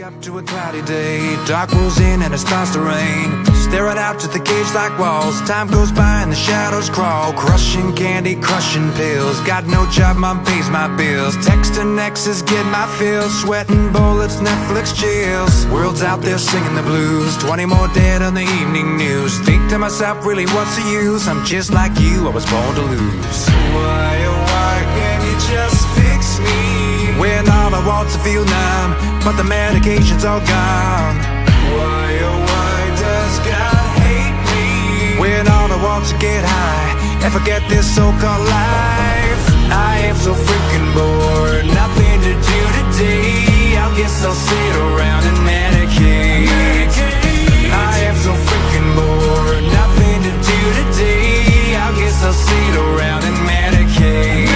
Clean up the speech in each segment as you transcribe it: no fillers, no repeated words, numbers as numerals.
up to a cloudy day, dark rolls in and it starts to rain. Staring out to the cage like walls, time goes by and the shadows crawl. Crushing candy, crushing pills, got no job, mom pays my bills. Texting exes, get my fill, sweating bullets, Netflix chills. World's out there singing the blues, 20 more dead on the evening news. Think to myself, really what's the use? I'm just like you, I was born to lose. Why, oh why can't you just fix me? When all I want's to feel numb, but the medication's all gone. Why, oh why does God hate me? When all I want's to get high and forget this so-called life. I am so freaking bored, nothing to do today. I guess I'll sit around and medicate. I am so freaking bored, nothing to do today. I guess I'll sit around and medicate.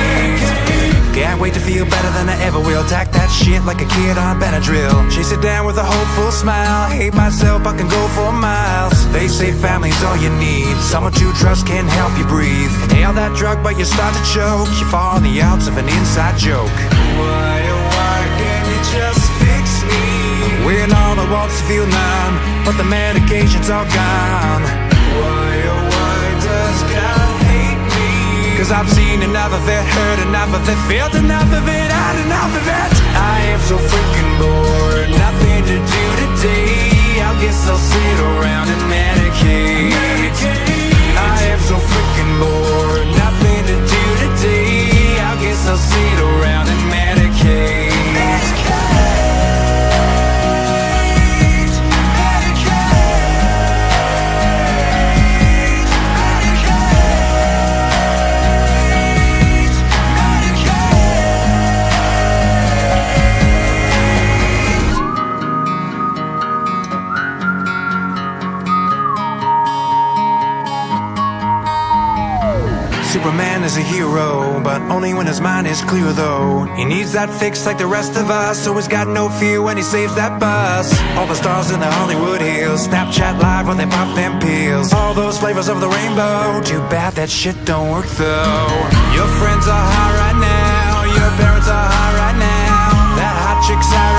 Can't wait to feel better than I ever will. Tack that shit like a kid on Benadryl. Chase it down with a hopeful smile. Hate myself, I can go for miles. They say family's all you need, someone to trust can help you breathe. Inhale that drug but you start to choke. You fall on the outs of an inside joke. Why, oh why can't you just fix me? When all I want's to feel numb, but the medication's all gone. Why, oh why does God hate me? Cause I've seen enough of it, heard enough of it, felt enough of it, had enough of it. I am so freaking bored, nothing to do today. I guess I'll sit around and medicate. I am so freaking bored, nothing to do today. I guess I'll sit around and medicate. Superman is a hero, but only when his mind is clear though. He needs that fix like the rest of us, so he's got no fear when he saves that bus. All the stars in the Hollywood Hills, Snapchat live when they pop them pills. All those flavors of the rainbow, too bad that shit don't work though. Your friends are high right now, your parents are high right now. That hot chick's high